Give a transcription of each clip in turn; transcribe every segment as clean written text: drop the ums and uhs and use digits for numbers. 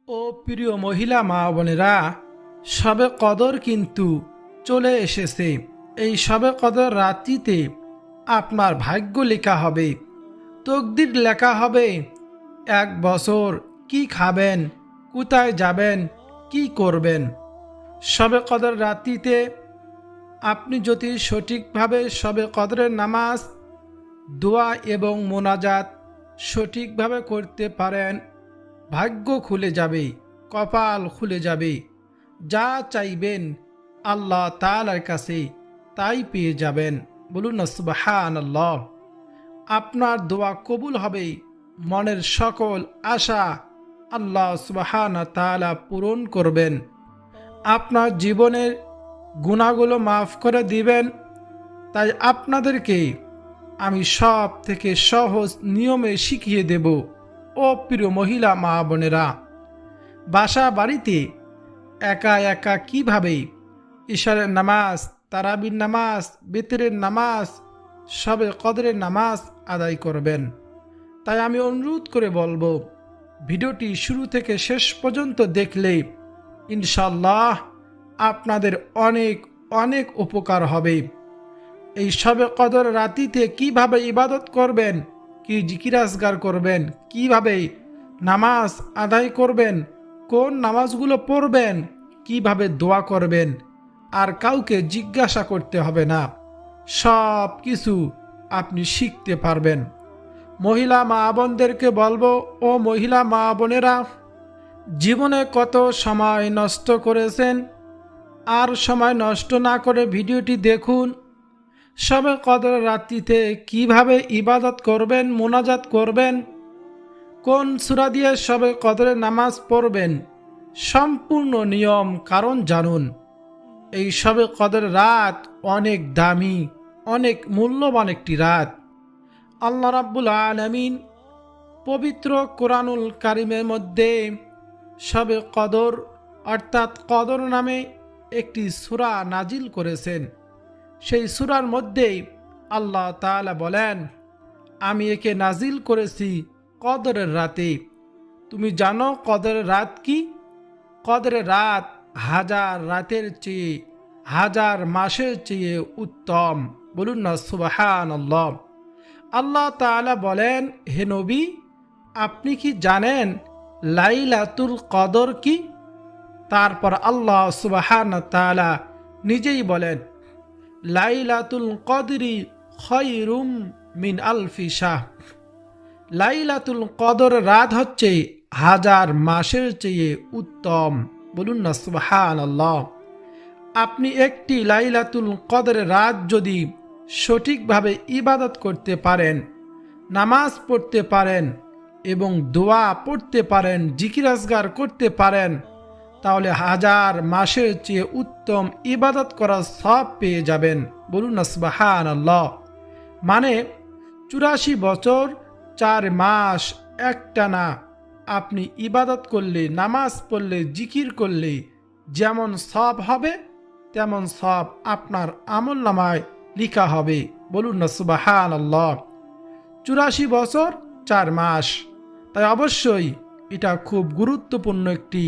ও প্রিয় মহিলা মা বোনেরা, শবে কদর কিন্তু চলে এসেছে। এই শবে কদর রাত্রিতে আপনার ভাগ্য লেখা হবে, তকদির লেখা হবে। এক বছর কি খাবেন, কোথায় যাবেন, কি করবেন। শবে কদর রাত্রিতে আপনি যদি সঠিকভাবে শবে কদরের নামাজ, দোয়া এবং মোনাজাত সঠিকভাবে করতে পারেন, ভাগ্য খুলে যাবে, কপাল খুলে যাবে। যা চাইবেন আল্লাহ তাআলার কাছে তাই পেয়ে যাবেন। বলুন না সুবহানাল্লাহ। আপনার দোয়া কবুল হবে, মনের সকল আশা আল্লাহ সুবহানাহু ওয়া তাআলা পূরণ করবেন। আপনার জীবনের গুনাহগুলো মাফ করে দিবেন। তাই আপনাদেরকে আমি সব থেকে সহজ নিয়মে শিখিয়ে দেব। ও প্রিয় মহিলা মা বোনেরা, বাসা বাড়িতে একা একা কিভাবে ইশারের নামাজ, তারাবির নামাজ, বিতরের নামাজ, শবে কদরের নামাজ আদায় করবেন, তাই আমি অনুরোধ করে বলবো, ভিডিওটি শুরু থেকে শেষ পর্যন্ত দেখলে ইনশাল্লাহ আপনাদের অনেক অনেক উপকার হবে। এই শবে কদর রাতিতে কিভাবে ইবাদত করবেন, কি জিকির আজগার করবেন, কিভাবে নামাজ আদায় করবেন, কোন নামাজগুলো পড়বেন, কিভাবে দোয়া করবেন, আর কাউকে জিজ্ঞাসা করতে হবে না, সব কিছু আপনি শিখতে পারবেন। মহিলা মা বোনদেরকে বলবো, ও মহিলা মা বোনেরা, জীবনে কত সময় নষ্ট করেছেন, আর সময় নষ্ট না করে ভিডিওটি দেখুন। শবে কদর রাত্রিতে কিভাবে ইবাদত করবেন, মোনাজাত করবেন, কোন সূরা দিয়ে শবে কদরের নামাজ পড়বেন, সম্পূর্ণ নিয়ম কারণ জানুন। এই শবে কদর রাত অনেক দামি, অনেক মূল্যবান একটি রাত। আল্লাহ রাব্বুল আলামিন পবিত্র কোরআনুল কারিমের মধ্যে শবে কদর অর্থাৎ কদর নামে একটি সূরা নাজিল করেছেন। সেই সূরার মধ্যেই আল্লাহ তাআলা বলেন, আমি একে নাজিল করেছি কদরের রাতে। তুমি জানো কদরের রাত কি? কদরের রাত হাজার রাতের চেয়ে, হাজার মাসের চেয়ে উত্তম। বলুন না সুবহানাল্লাহ। আল্লাহ তাআলা বলেন, হে নবী, আপনি কি জানেন লাইলাতুল কদর কি? তারপর আল্লাহ সুবহানাহু ওয়া তাআলা নিজেই বলেন, লাইলাতুল কদরি খায়রুম মিন আলফি শাহর। লাইলাতুল কদর রাত হচ্ছে হাজার মাসের চেয়ে উত্তম। বলুন না সুবহানাল্লাহ। আপনি একটি লাইলাতুল কদরের রাত যদি সঠিকভাবে ইবাদত করতে পারেন, নামাজ পড়তে পারেন এবং দোয়া পড়তে পারেন, জিকির আজগার করতে পারেন, তাহলে হাজার মাসের চেয়ে উত্তম ইবাদত করার সব পেয়ে যাবেন। বলুন না সুবহানাল্লাহ। মানে 84 বছর 4 মাস একটানা আপনি ইবাদত করলে, নামাজ পড়লে, জিকির করলে যেমন সব হবে, তেমন সব আপনার আমলনামায় লেখা হবে। বলুন না সুবহানাল্লাহ। 84 বছর 4 মাস, তাই অবশ্যই এটা খুব গুরুত্বপূর্ণ একটি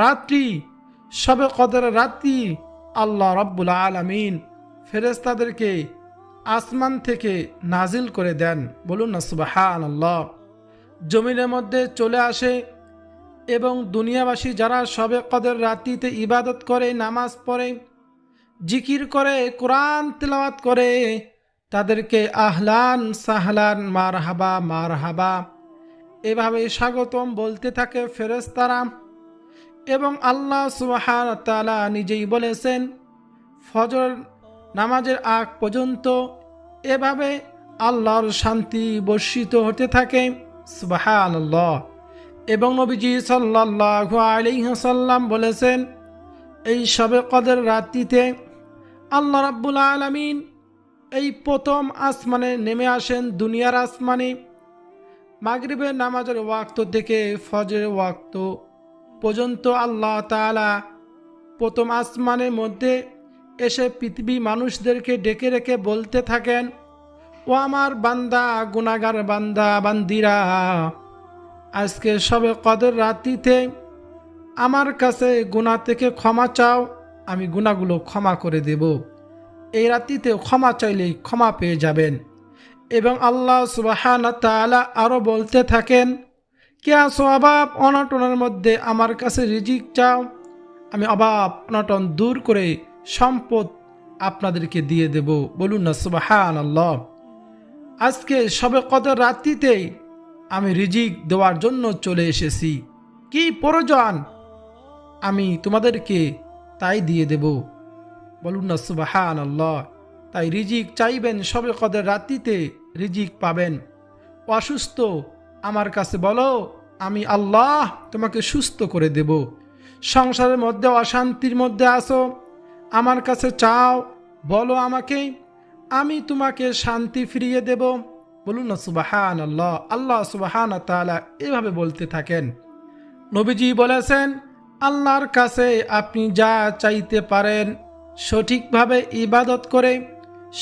রাত্রি। শবে কদরের রাত্রি আল্লাহ রাব্বুল আলামিন ফেরেশতাদেরকে আসমান থেকে নাজিল করে দেন। বলুন না সুবহানাল্লাহ। জমিনের মধ্যে চলে আসে এবং দুনিয়াবাসী যারা শবে কদর রাত্রিতে ইবাদত করে, নামাজ পড়ে, জিকির করে, কোরআন তেলাওয়াত করে, তাদেরকে আহলান সাহলান মারহাবা মারহাবা এভাবে স্বাগতম বলতে থাকে ফেরেশতারা। এবং আল্লাহ সুবহানাহু ওয়া তাআলা নিজেই বলেছেন, ফজর নামাজের আগ পর্যন্ত এভাবে আল্লাহর শান্তি বর্ষিত হতে থাকে। সুবহানাল্লাহ। এবং নবীজি সাল্লাল্লাহু আলাইহি ওয়াসাল্লাম বলেছেন, এই শবে কদর রাত্রিতে আল্লাহ রাব্বুল আলামিন এই প্রথম আসমানে নেমে আসেন, দুনিয়ার আসমানে। মাগরিবের নামাজের ওয়াক্ত থেকে ফজরের ওয়াক্ত পর্যন্ত আল্লাহ তাআলা প্রথম আসমানের মধ্যে এসে পৃথিবী মানুষদেরকে ডেকে রেখে বলতে থাকেন, ও আমার বান্দা, গুনাহগার বান্দা বান্দিরা, আজকে শবে কদর রাত্রিতে আমার কাছে গুনাহ থেকে ক্ষমা চাও, আমি গুনাহগুলো ক্ষমা করে দেব। এই রাত্রিতে ক্ষমা চাইলেই ক্ষমা পেয়ে যাবেন। এবং আল্লাহ সুবহানাহু ওয়া তাআলা আরও বলতে থাকেন, কে আসো অভাব অনটনের মধ্যে আমার কাছে রিজিক চাও, আমি অভাব অনটন দূর করে সম্পদ আপনাদেরকে দিয়ে দেব। বলুন না সুবহানাল্লাহ। আজকে শবে কদর রাত্রিতেই আমি রিজিক দেওয়ার জন্য চলে এসেছি। কি প্রয়োজন আমি তোমাদেরকে তাই দিয়ে দেব। বলুন না সুবহানাল্লাহ। তাই রিজিক চাইবেন, শবে কদর রাত্রিতে রিজিক পাবেন। অসুস্থ আমার কাছে বলো, আমি আল্লাহ তোমাকে সুস্থ করে দেব। সংসারের মধ্যে অশান্তির মধ্যে আসো, আমার কাছে চাও, বলো আমাকে, আমি তোমাকে শান্তি ফিরিয়ে দেব। বলুন না সুবহানাল্লাহ। আল্লাহ সুবহানাহু ওয়া তাআলা এভাবে বলতে থাকেন। নবীজি বলেছেন, আল্লাহর কাছে আপনি যা চাইতে পারেন সঠিকভাবে ইবাদত করে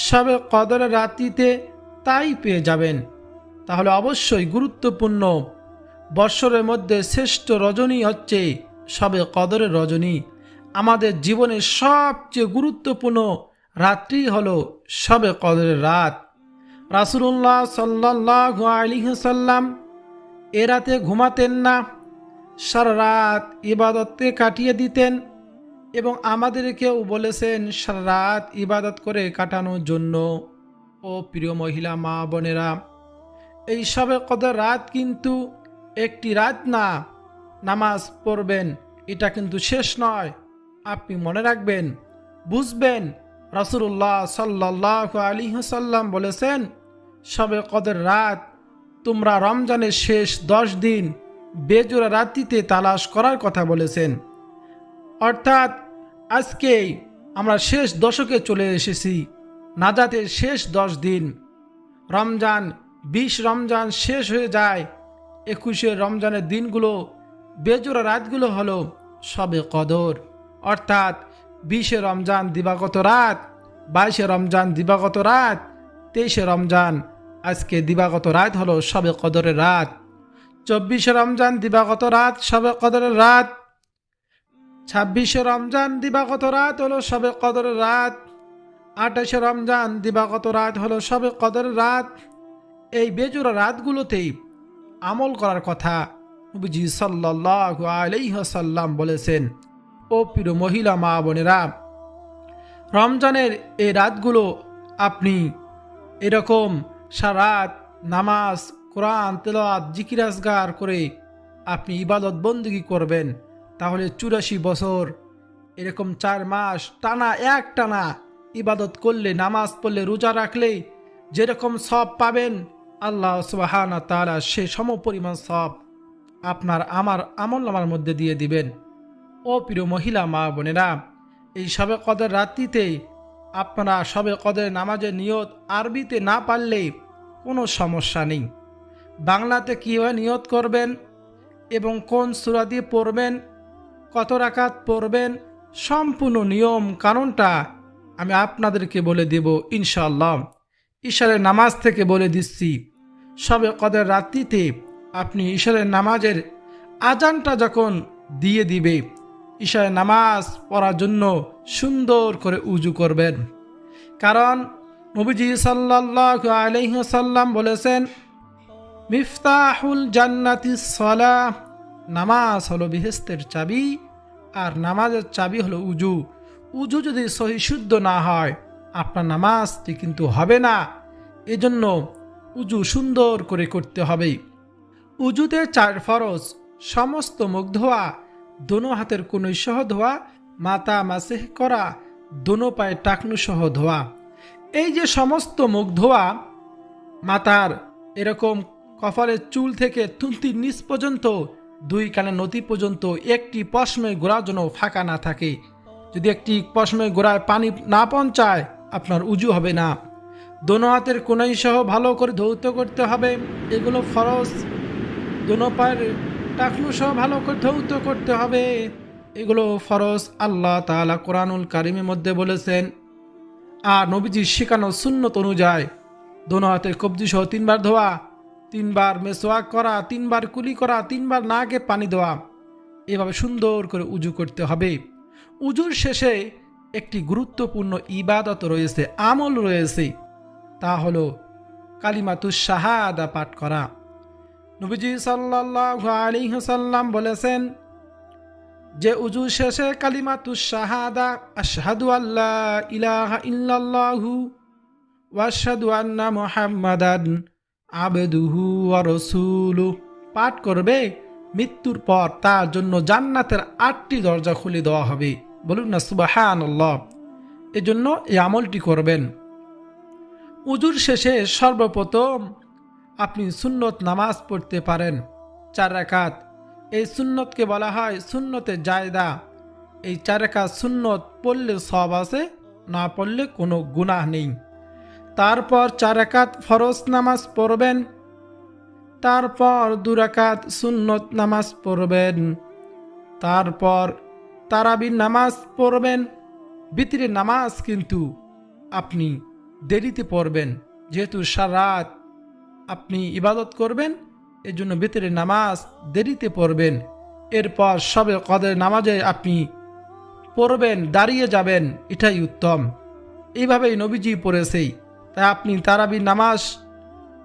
শবে কদরের রাত্রিতে তাই পেয়ে যাবেন। তাহলে অবশ্যই গুরুত্বপূর্ণ বৎসরের মধ্যে শ্রেষ্ঠ রজনী হচ্ছে শবে কদরের রজনী। আমাদের জীবনের সবচেয়ে গুরুত্বপূর্ণ রাত্রি হলো শবে কদরের রাত। রাসূলুল্লাহ সাল্লাল্লাহু আলাইহি ওয়াসাল্লাম এ রাতে ঘুমাতেন না, সারা রাত ইবাদতে কাটিয়ে দিতেন এবং আমাদেরকেও বলেছেন সারা রাত ইবাদত করে কাটানোর জন্য। ও প্রিয় মহিলা মা বোনেরা, এই শবে কদর রাত কিন্তু একটি রাত না। নামাজ পড়বেন, এটা কিন্তু শেষ নয়। আপনি মনে রাখবেন, বুঝবেন, রাসূলুল্লাহ সাল্লাল্লাহু আলাইহি ওয়াসাল্লাম বলেছেন শবে কদর রাত তোমরা রমজানের শেষ 10 দিন বেজোড়া রাত্রিতে তালাশ করার কথা বলেছেন। অর্থাৎ আজকেই আমরা শেষ দশকে চলে এসেছি, নাজাতের শেষ 10 দিন। রমজান 20 রমজান শেষ হয়ে যায়, 21 রমজানের দিনগুলো বেজোড়া রাতগুলো হলো শবে কদর। অর্থাৎ 20 রমজান দিবাগত রাত, 22 রমজান দিবাগত রাত, 23 রমজান আজকে দিবাগত রাত হলো শবে কদরের রাত, 24 রমজান দিবাগত রাত শবে কদরের রাত, 26 রমজান দিবাগত রাত হলো শবে কদরের রাত, 28 রমজান দিবাগত রাত হলো শবে কদরের রাত। এই বেজোড়া রাতগুলোতেই আমল করার কথা নবীজি সাল্লাল্লাহু আলাইহি ওয়াসাল্লাম বলেছেন। ও প্রিয় মহিলা মা বোনেরা, রমজানের এই রাতগুলো আপনি এরকম সারাত নামাজ, কোরআন তেলাওয়াত, জিকির আজগার করে আপনি ইবাদত বন্দেগী করবেন, তাহলে 84 বছর এরকম 4 মাস টানা এক টানা ইবাদত করলে, নামাজ পড়লে, রোজা রাখলে যেরকম সওয়াব পাবেন, আল্লাহ সুবহানাহু ওয়া তাআলা সে সমপরিমাণ সওয়াব আপনার আমার আমলনামার মধ্যে দিয়ে দিবেন। ও প্রিয় মহিলা মা বোনেরা, এই শবে কদর রাত্রিতে আপনারা শবে কদরের নামাজের নিয়ত আরবিতে না পারলে কোনো সমস্যা নেই, বাংলাতে কীভাবে নিয়ত করবেন এবং কোন সূরা দিয়ে পড়বেন, কত রাকাত পড়বেন, সম্পূর্ণ নিয়ম কানুনটা আমি আপনাদেরকে বলে দেব ইনশাআল্লাহ। ইশারের নামাজ থেকে বলে দিচ্ছি, শবে কদর রাত্রিতে আপনি ইশারের নামাজের আজানটা যখন দিয়ে দিবে, ইশারের নামাজ পড়ার জন্য সুন্দর করে উজু করবেন। কারণ নবীজি সাল্লাল্লাহু আলাইহি ওয়াসাল্লাম বলেছেন, মিফতাহুল জান্নাতিস সালাহ, নামাজ হলো বেহেশতের চাবি, আর নামাজের চাবি হলো উজু। উজু যদি সহি শুদ্ধ না হয় আপনার নামাজটি কিন্তু হবে না। এজন্য উজু সুন্দর করে করতে হবে। উজুতে 4 ফরজ, সমস্ত মুখ ধোয়া, দোনো হাতের কনুই সহ ধোয়া, মাথা মাসেহ করা, দোনো পায়ে টাকনু সহ ধোয়া। এই যে সমস্ত মুখ ধোয়া, মাথার এরকম কপালের চুল থেকে থুন্তির নিচ পর্যন্ত, 2 কানের নতি পর্যন্ত একটি পশমের গোড়া যেন ফাঁকা না থাকে। যদি একটি পশমের গোড়ায় পানি না পৌঁছায় আপনার উজু হবে না। দোনো হাতের কোনাই সহ ভালো করে ধৌত করতে হবে, এগুলো ফরজ। দোনো পায়ের টাকনু সহ ভালো করে ধৌত করতে হবে, এগুলো ফরজ। আল্লাহ তাআলা কোরআনুল কারিমের মধ্যে বলেছেন। আর নবীজির শেখানো সুন্নত অনুযায়ী দোনো হাতের কবজি সহ 3 বার ধোয়া, 3 বার মেসওয়াক করা, 3 বার কুলি করা, 3 বার নাকে পানি দেওয়া, এভাবে সুন্দর করে উজু করতে হবে। উজুর শেষে একটি গুরুত্বপূর্ণ ইবাদত রয়েছে, আমল রয়েছে, তা হলো কালিমাতুশ শাহাদা পাঠ করা। নবীজি সাল্লাল্লাহু আলাইহি ওয়াসাল্লাম বলেছেন যে উজু শেষে কালিমাতুশ শাহাদা আশহাদু আল্লা ইলাহা ইল্লাল্লাহু ওয়া আশহাদু আন্না মুহাম্মাদান আবদুহু ওয়া রাসূলুহু পাঠ করবে, মৃত্যুর পর তার জন্য জান্নাতের 8টি দরজা খুলে দেওয়া হবে। বলুন না সুবহানাল্লাহ। এজন্য এই আমলটি করবেন। উজুর শেষে সর্বপ্রথম আপনি সুন্নত নামাজ পড়তে পারেন 4 রাকাত। এই সুন্নতকে বলা হয় সুন্নতে জায়দা। এই 4 রাকাত সুন্নত পড়লে সওয়াব আছে, না পড়লে কোনো গুনাহ নেই। তারপর 4 রাকাত ফরজ নামাজ পড়বেন, তারপর 2 রাকাত সুন্নত নামাজ পড়বেন, তারপর তারাবির নামাজ পড়বেন। বিতরের নামাজ কিন্তু আপনি দেরিতে পড়বেন, যেহেতু সারা রাত আপনি ইবাদত করবেন, এজন্য বিতরের নামাজ দেরিতে পড়বেন। এরপর সবে কদর নামাজে আপনি পড়বেন, দাঁড়িয়ে যাবেন, এটাই উত্তম। এইভাবেই নবীজি পড়েছে। তাই আপনি তারাবির নামাজ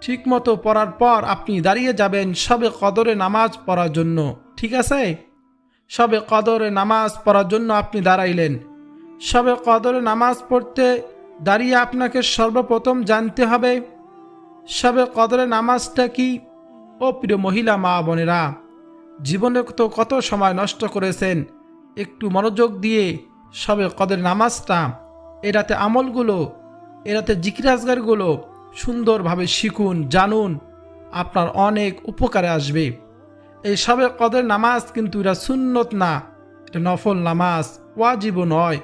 ঠিকমতো পড়ার পর আপনি দাঁড়িয়ে যাবেন সবে কদরে নামাজ পড়ার জন্য। ঠিক আছে? সবে কদরে নামাজ পড়ার জন্য আপনি দাঁড়াইলেন। সবে কদরে নামাজ পড়তে দাঁড়িয়ে আপনাকে সর্বপ্রথম জানতে হবে সবে কদরে নামাজটা কি। ও প্রিয় মহিলা মা বোনেরা, জীবনে তো কত সময় নষ্ট করেছেন, একটু মনোযোগ দিয়ে সবে কদর নামাজটা, এরাতে আমলগুলো, এরাতে জিকির আজগারগুলো সুন্দরভাবে শিখুন, জানুন, আপনার অনেক উপকারে আসবে। এই সবে কদর নামাজ কিন্তু এটা সুন্নত না, এটা নফল নামাজ, ওয়াজিবও নয়।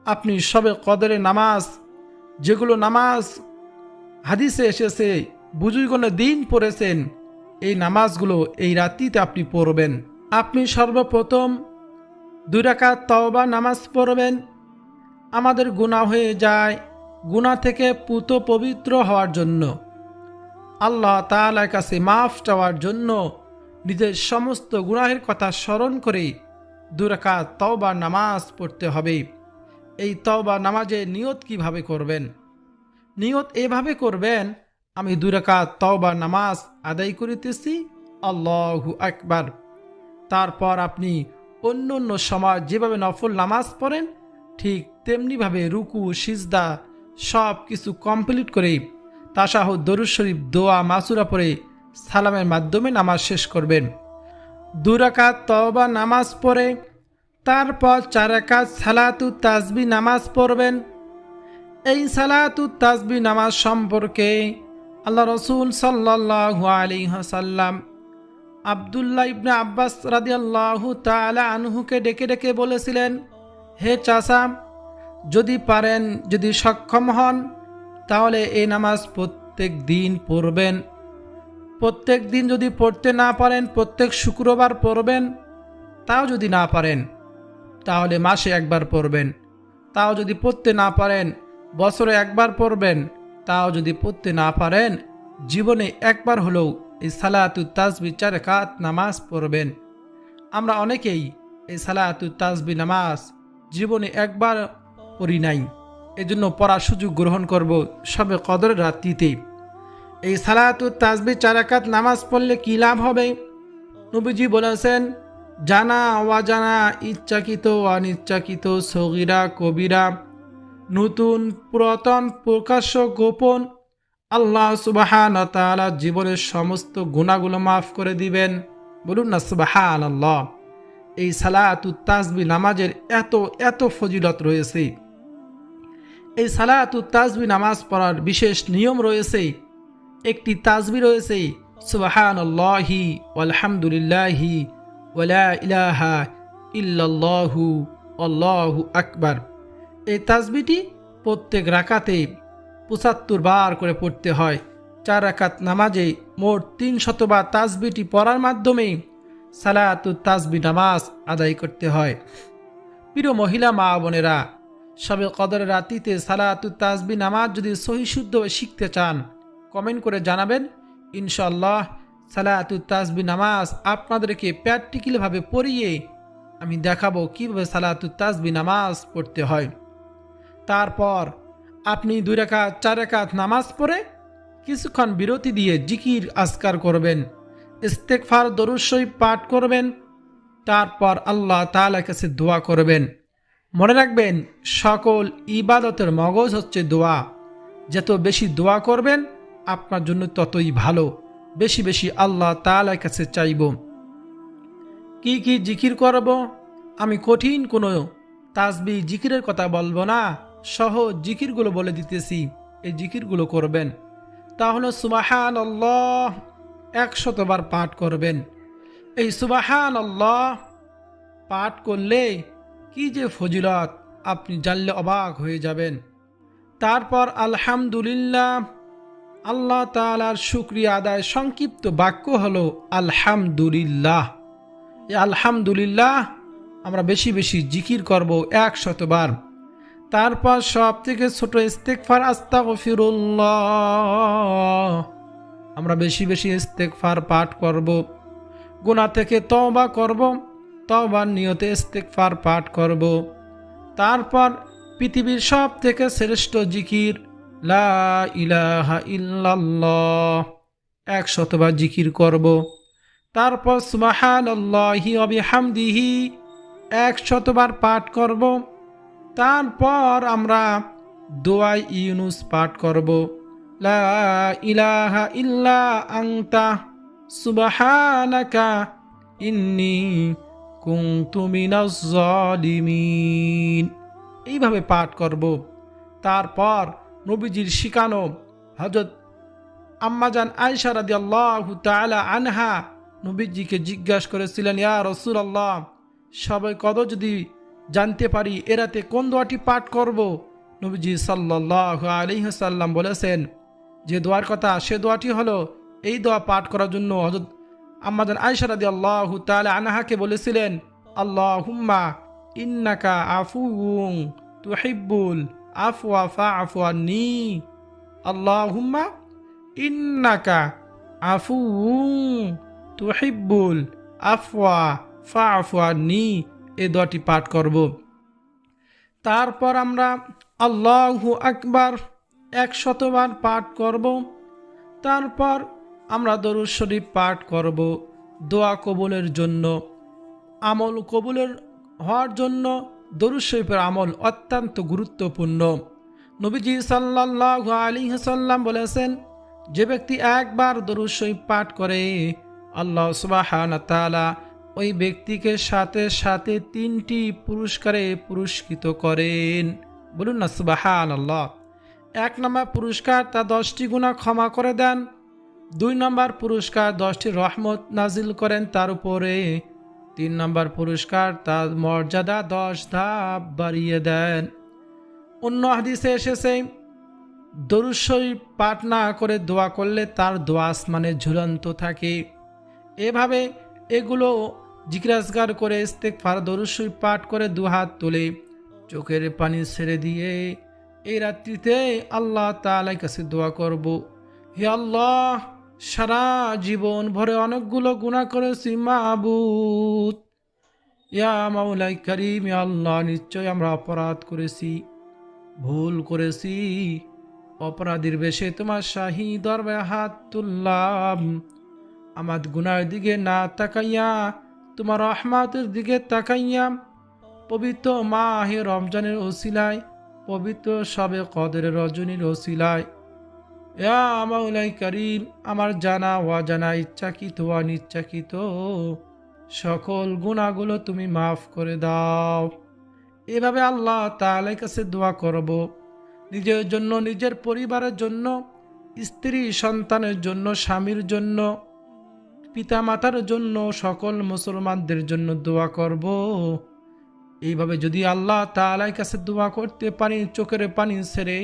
আপনি সবে কদরের নামাজ, যেগুলো নামাজ হাদিসে এসেছে, বুজুর্গণে দিন পড়েছেন, এই নামাজগুলো এই রাত্রিতে আপনি পড়বেন। আপনি সর্বপ্রথম 2 রাকাত তওবা নামাজ পড়বেন। আমাদের গুনাহ হয়ে যায়, গুনাহ থেকে পুত পবিত্র হওয়ার জন্য, আল্লাহ তাআলার কাছে মাফ চাওয়ার জন্য নিজের সমস্ত গুনাহের কথা স্মরণ করে 2 রাকাত তওবা নামাজ পড়তে হবে। এই তওবা নামাজে নিয়ত কিভাবে করবেন? নিয়ত এভাবে করবেন, আমি 2 রাকাত তওবা নামাজ আদায় করিতেছি, আল্লাহু আকবার। তারপর আপনি অন্য অন্য সময় যেভাবে নফল নামাজ পড়েন ঠিক তেমনিভাবে রুকু সিজদা সব কিছু কমপ্লিট করে তাশাহুদ, দরুদ শরীফ, দোয়া, মাসুরা পড়ে সালামের মাধ্যমে নামাজ শেষ করবেন। 2 রাকাত তওবা নামাজ পড়ে তারপর 4 রাকাত সালাতুত তাসবিহ নামাজ পড়বেন। এই সালাতুত তাসবিহ নামাজ সম্পর্কে আল্লাহ রসুল সাল্লাল্লাহু আলাইহি ওয়াসাল্লাম আব্দুল্লাহ ইবনে আব্বাস রাদিয়াল্লাহু তাআলা আনহুকে ডেকে ডেকে বলেছিলেন, হে চাচা, যদি পারেন, যদি সক্ষম হন, তাহলে এই নামাজ প্রত্যেক দিন পড়বেন। প্রত্যেক দিন যদি পড়তে না পারেন, প্রত্যেক শুক্রবার পড়বেন। তাও যদি না পারেন তাহলে মাসে একবার পড়বেন। তাও যদি পড়তে না পারেন বছরে একবার পড়বেন। তাও যদি পড়তে না পারেন জীবনে একবার হলেও এই সালাতুত তাসবিহ 4 রাকাত নামাজ পড়বেন। আমরা অনেকেই এই সালাতুত তাসবিহ নামাজ জীবনে একবার পড়ি নাই, এজন্য পড়ার সুযোগ গ্রহণ করব সবে কদরের রাত্রিতে। এই সালাতুত তাসবিহ 4 রাকাত নামাজ পড়লে কী লাভ হবে? নবীজি বলেছেন, জানা অজানা, ইচ্ছাকৃত অনিচ্ছাকৃত, সগীরা কবিরা, নতুন পুরাতন, প্রকাশ্য গোপন, আল্লাহ সুবহানাহু ওয়া তাআলা জীবনের সমস্ত গুনাহগুলো মাফ করে দিবেন। বলুন না সুবহানাল্লাহ। এই সালাতুত তাসবিহ নামাজের এত এত ফজিলত রয়েছে। এই সালাতুত তাসবিহ নামাজ পড়ার বিশেষ নিয়ম রয়েছে। একটি তাসবিহ রয়েছে, সুবহানাল্লাহি ওয়ালহামদুলিল্লাহি ওয়ালা ইলাহা ইল্লাল্লাহু আল্লাহু আকবার। এই তাসবিহটি প্রত্যেক রাকাতে 75 বার করে পড়তে হয়। 4 রাকাত নামাজে মোট 300 বার তাসবিহটি পড়ার মাধ্যমে সালাতুত তাসবিহ নামাজ আদায় করতে হয়। প্রিয় মহিলা মা বোনেরা, সবে কদরের রাতিতে সালাতুত তাসবিহ নামাজ যদি সহি শুদ্ধভাবে শিখতে চান, কমেন্ট করে জানাবেন। ইনশাআল্লাহ সালাতুত তাসবিহ নামাজ আপনাদেরকে প্র্যাকটিক্যালভাবে পড়িয়ে আমি দেখাবো কীভাবে সালাতুত তাসবিহ নামাজ পড়তে হয়। তারপর আপনি 2 রাকাত 4 রাকাত নামাজ পড়ে কিছুক্ষণ বিরতি দিয়ে জিকির আজকার করবেন, ইস্তেগফার দরুদ শরীফ পাঠ করবেন, তারপর আল্লাহ তাআলার কাছে দোয়া করবেন। মনে রাখবেন, সকল ইবাদতের মগজ হচ্ছে দোয়া। যত বেশি দোয়া করবেন আপনার জন্য ততই ভালো। বেশি বেশি আল্লাহ তাআলার কাছে চাইব। কি কি জিকির করব, আমি কঠিন কোনো তাসবিহ জিকিরের কথা বলবো না, সহজ জিকিরগুলো বলে দিতেছি, এই জিকিরগুলো করবেন। তাহলে সুবহানাল্লাহ 100 বার পাঠ করবেন। এই সুবহানাল্লাহ পাঠ করলে কি যে ফজিলত আপনি জানলে অবাক হয়ে যাবেন। তারপর আলহামদুলিল্লাহ, আল্লাহ তাআলার শুকরিয়া আদায় সংক্ষিপ্ত বাক্য হলো আলহামদুলিল্লাহ। এই আলহামদুলিল্লাহ আমরা বেশি বেশি জিকির করব 100 বার। তারপর সব থেকে ছোট ইস্তেগফার আস্তাগফিরুল্লাহ, আমরা বেশি বেশি ইস্তেগফার পাঠ করব। গুনাহ থেকে তওবা করব, তওবার নিয়তে ইস্তেগফার পাঠ করব। তারপর পৃথিবীর সব থেকে শ্রেষ্ঠ জিকির লা ইলাহা ইল্লাল্লাহ 100 বার জিকির করব। তারপর সুবহানাল্লাহি ওয়া বিহামদিহি 100 বার পাঠ করব। তারপর আমরা দোয়া ইউনুস পাঠ করব, লা ইলাহা ইল্লা আনতা সুবহানাকা ইন্নী কুনতু মিনাজ জালিমিন, এইভাবে পাঠ করব। তারপর নবীজির শিখানো হযরত আম্মাজান আয়েশা রাদিয়াল্লাহু তাআলা আনহা নবীজিকে জিজ্ঞাসা করেছিলেন, ইয়া রাসূলুল্লাহ, সবাই কদর যদি জানতে পারি এরাতে কোন দোয়াটি পাঠ করব? নবীজি সাল্লাল্লাহু আলাইহি ওয়াসাল্লাম বলেছেন যে দোয়ার কথা, সে দোয়াটি হলো, এই দোয়া পাঠ করার জন্য হযরত আম্মাজান আয়েশা রাদিয়াল্লাহু তাআলা আনহাকে বলেছিলেন, আল্লাহুম্মা ইন্নাকা আফুউন তুহিব্বুল আফওয়া ফাআফু আন্নী, আল্লাহুম্মা ইন্নাকা আফুউন তুহিব্বুল আফওয়া ফাআফু আন্নী, এই দোয়াটি পাঠ করব। তারপর আমরা আল্লাহু আকবার 100 বার পাঠ করব। তারপর আমরা দরুদ শরীফ পাঠ করব দোয়া কবুলের জন্য। আমল কবুলের হওয়ার জন্য দরুদ শরীফের আমল অত্যন্ত গুরুত্বপূর্ণ। নবীজি সাল্লাল্লাহু আলাইহি ওয়াসাল্লাম বলেছেন, যে ব্যক্তি একবার দরুদ শরীফ পাঠ করে আল্লাহ সুবহানাহু ওয়া তাআলা ওই ব্যক্তিকে সাথে সাথে 3টি পুরস্কারে পুরস্কৃত করেন। বলুন না সুবহানাল্লাহ। 1 নম্বর পুরস্কার, তা 10টি গুনাহ ক্ষমা করে দেন। 2 নম্বর পুরস্কার, 10টি রহমত নাজিল করেন তার উপরে। 3 নম্বর পুরস্কার, তার মর্যাদা 10 ধাপ বাড়িয়ে দেন। অন্য হাদিসে এসেছে, দরুদ শরীফ পাঠ না করে দোয়া করলে তার দোয়া আসমানে ঝুলন্ত থাকে। এভাবে এগুলো জিকির আজকার করে ইস্তেগফার দরুদ শরীফ পাঠ করে 2 হাত তুলে চোখের পানি ছেড়ে দিয়ে এই রাত্রিতে আল্লাহ তাআলার কাছে দোয়া করব, হে আল্লাহ, সারা জীবন ভরে অনেকগুলো গুনাহ করেছি মাবুদ, ইয়া মাওলাই কারীম, ইয়া আল্লাহ, নিশ্চয় আমরা অপরাধ করেছি, ভুল করেছি। অপরাধীর বেশে তোমার শাহী দরবারে হাত তুললাম। আমার গুনাহের দিকে না তাকাইয়া তোমার রহমতের দিকে তাকাইয়া পবিত্র মাহে রমজানের ওসিলায়, পবিত্র শবে কদরের রজনীর ওসিলায়, ইয়া মাওলাই কারীম, আমার জানা অজানা, ইচ্ছাকৃত অনিচ্ছাকৃত সকল গুনাহগুলো তুমি মাফ করে দাও। এভাবে আল্লাহ তাআলার কাছে দোয়া করব, নিজের জন্য, নিজের পরিবারের জন্য, স্ত্রী সন্তানের জন্য, স্বামীর জন্য, পিতামাতার জন্য, সকল মুসলমানদের জন্য দোয়া করব। এইভাবে যদি আল্লাহ তাআলার কাছে দোয়া করতে পারি, চোখের পানি ছেড়ে,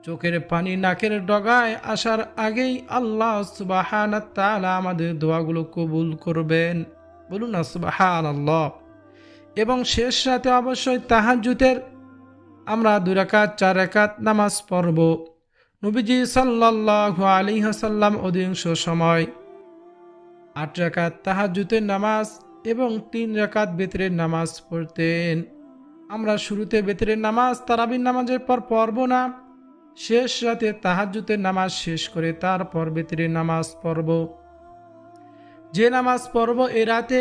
চোখের পানি নাকের ডগায় আসার আগেই আল্লাহ সুবহানাহু ওয়া তাআলা আমাদের দোয়াগুলো কবুল করবেন। বলুন না সুবহানাল্লাহ। এবং শেষ রাতে অবশ্যই তাহাজ্জুদের আমরা 2 রাকাত 4 রাকাত নামাজ পড়ব। নবীজি সাল্লাল্লাহু আলাইহি ওয়াসাল্লাম অধিকাংশ সময় 8 রাকাত তাহাজ্জুদের নামাজ এবং 3 রাকাত বেতরের নামাজ পড়তেন। আমরা শুরুতে বেতরের নামাজ তারাবির নামাজের পর পড়ব না, শেষ রাতে তাহাজ্জুদের নামাজ শেষ করে তারপর বেতরের নামাজ পড়ব। যে নামাজ পড়ব এ রাতে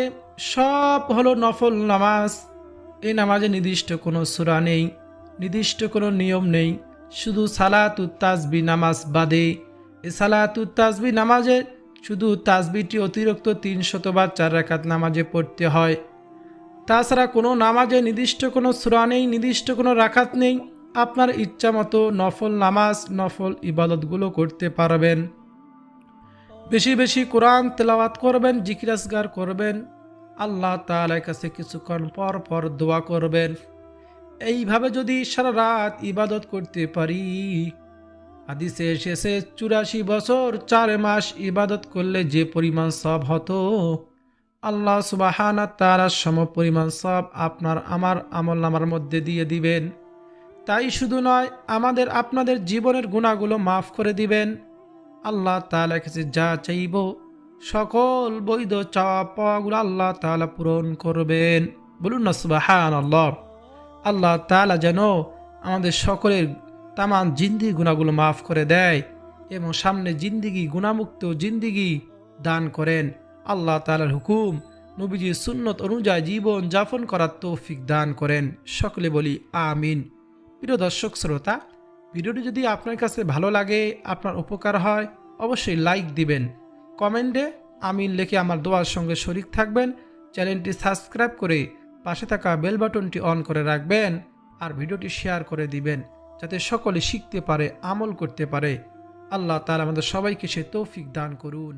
সব হলো নফল নামাজ। এই নামাজে নির্দিষ্ট কোনো সূরা নেই, নির্দিষ্ট কোনো নিয়ম নেই, শুধু সালাতুত তাসবি নামাজ বাদে। এই সালাতুত তাসবি নামাজে শুধু তাসবিটি অতিরিক্ত 300 বার 4 রাকাত নামাজে পড়তে হয়। তাছাড়া কোনো নামাজে নির্দিষ্ট কোনো সূরা নেই, নির্দিষ্ট কোনো রাকাত নেই। আপনার ইচ্ছা মতো নফল নামাজ, নফল ইবাদতগুলো করতে পারবেন। বেশি বেশি কোরআন তেলাওয়াত করবেন, জিকির আসগার করবেন, আল্লাহ তাআলার কাছে কিছুক্ষণ পর পর দোয়া করবেন। এইভাবে যদি সারা রাত ইবাদত করতে পারি, হাদিসে এসেছে 84 বছর 4 মাস ইবাদত করলে যে পরিমাণ সওয়াব হতো, আল্লাহ সুবহানাহু ওয়া তাআলার সম পরিমাণ সওয়াব আপনার আমার আমলনামার মধ্যে দিয়ে দিবেন। তাই শুধু নয়, আমাদের আপনাদের জীবনের গুনাহগুলো মাফ করে দিবেন। আল্লাহ তাআলার কাছে যা চাইব সকল বৈধ চাওয়া পাওয়াগুলো আল্লাহ তাআলা পূরণ করবেন। বলুন না সুবহানাল্লাহ। আল্লাহ তাআলা যেন আমাদের সকলের তামাম জিন্দিগি গুনাহগুলো মাফ করে দেয় এবং সামনে জিন্দিগি গুনাহমুক্ত জিন্দিগি দান করেন। আল্লাহ তাআলার হুকুম নবীজির সুন্নত অনুযায়ী জীবন যাপন করার তৌফিক দান করেন। সকলে বলি আমিন। প্রিয় দর্শক শ্রোতা, ভিডিওটি যদি আপনার কাছে ভালো লাগে, আপনার উপকার হয়, অবশ্যই লাইক দিবেন, কমেন্টে আমিন লিখে আমার দোয়ার সঙ্গে শরীক থাকবেন। চ্যানেলটি সাবস্ক্রাইব করে পাশে থাকা বেল বাটনটি অন করে রাখবেন আর ভিডিওটি শেয়ার করে দিবেন, যাতে সকলে শিখতে পারে, আমল করতে পারে। আল্লাহ তাআলা আমাদের সবাইকে সে তৌফিক দান করুন।